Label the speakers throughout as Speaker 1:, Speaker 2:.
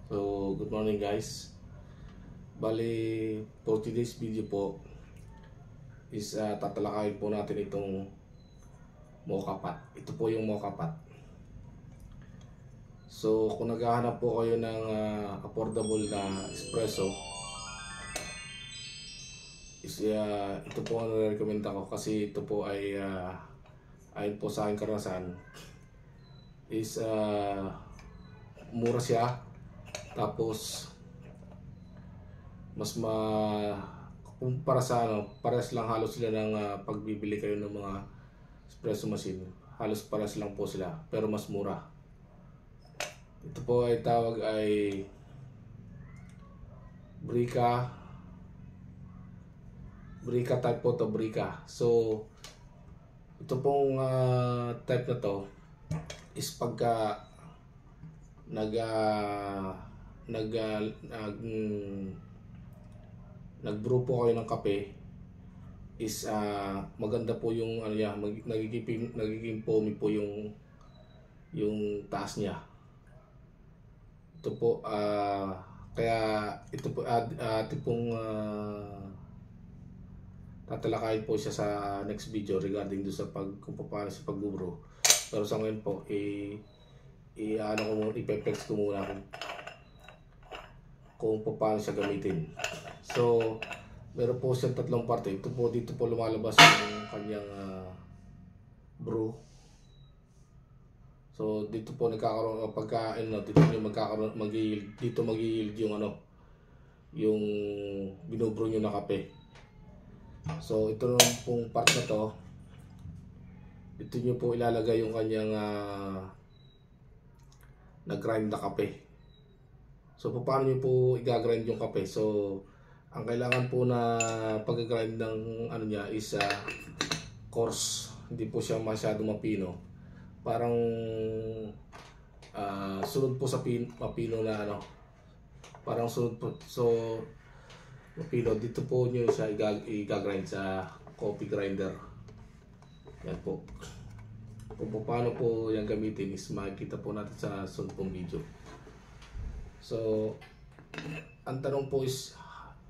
Speaker 1: So, good morning guys. Bali, for today's video po is tatalakayin po natin itong mocha pot. Ito po yung mocha pot. So, kung naghahanap po kayo ng affordable na espresso, is ito po ang nare-recommend ko kasi ito po ay ayon po sa aking karanasan is mura siya. Tapos mas kumpara sa parehas lang halos sila ng pagbibili kayo ng mga espresso machine. Halos parehas lang po sila pero mas mura. Ito po ay tawag ay Brika type po to, Brika. So ito pong type na to is pagka nag-brew po kayo ng kape is maganda po yung niya, nagiging foamy po yung taas niya. Ito po kaya ito po tipong tatalakayin po siya sa next video regarding do sa kung paano sa pag-brew. Pero sa ngayon po ipeplex ko muna kung paano siya gamitin. So, meron po siyang tatlong parte. Ito po, dito po lumalabas yung kanyang brew. So, dito po nagkakaroon pagka dito yung dito mag-yield yung yung binubrew nyo na kape. So, ito pong part na to. Dito nyo po ilalagay yung kanyang nag-grind na kape. So paano nyo po i-grind yung kape? So ang kailangan po na pag-grind ng niya is coarse. Hindi po siya masyado mapino. Parang sunod po sa mapino na parang sunod po. So mapino, dito po nyo siya i-grind sa coffee grinder. Yan po. Kung paano po yung gamitin is makikita po natin sa sunod pong video. So, ang tanong po is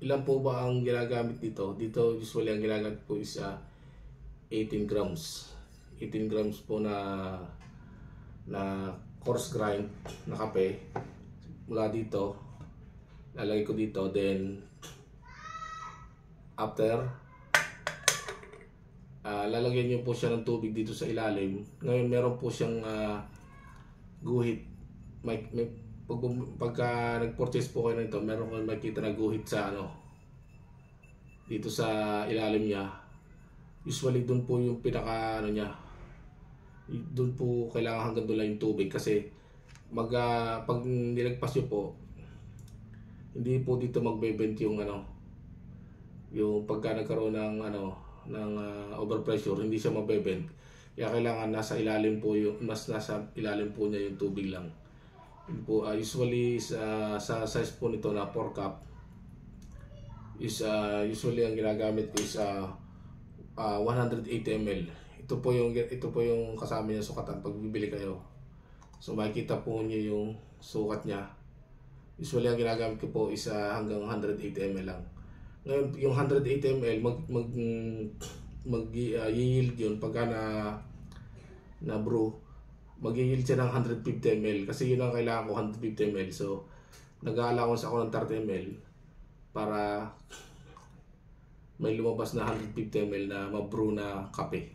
Speaker 1: ilan po ba ang ginagamit dito? Dito usually ang ginagamit po is 18 grams. 18 grams po na coarse grind na kape. Mula dito, lalagay ko dito. Then, after lalagyan nyo po siya ng tubig dito sa ilalim. Ngayon meron po siyang guhit. Pagka nag-purchase po kayo nito, meron kayong makikita na guhit sa dito sa ilalim niya. Usually doon po yung pinaka niya. Doon po kailangan hanggang doon lang yung tubig kasi pag nilagpas nyo po, hindi po dito magbe-bend yung yung pagka nagkaroon ng overpressure, hindi siya mabebend. Kaya kailangan nasa ilalim po nasa ilalim po niya yung tubig lang. Yun po, usually sa size po nito na 4 cup is usually ang ginagamit is 180 ml. Ito po yung kasama niya sukatan pag bibili kayo. So makikita po niyo yung sukat niya. Usually ang ginagamit ko po is hanggang 180 ml lang. Ngayon, yung 180 ml mag-yield yun pagka na brew, mag-yield siya ng 150 ml kasi yun ang kailangan ko, 150 ml. So nag-allowance ako ng 30 ml para may lumabas na 150 ml na ma-brew na kape.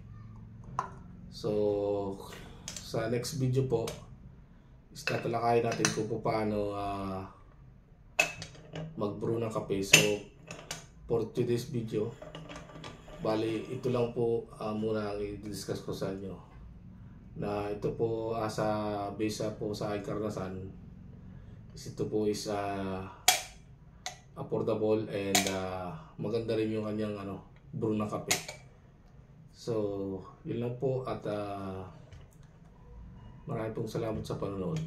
Speaker 1: So sa next video po is tatalakayin natin kung paano mag-brew ng kape. So for today's video, bali ito lang po muna ang i-discuss ko sa inyo. Na ito po base po sa aking karanasan, ito po is affordable and maganda rin yung kanyang brew na kape. So yun lang po at maraming pong salamat sa panonood.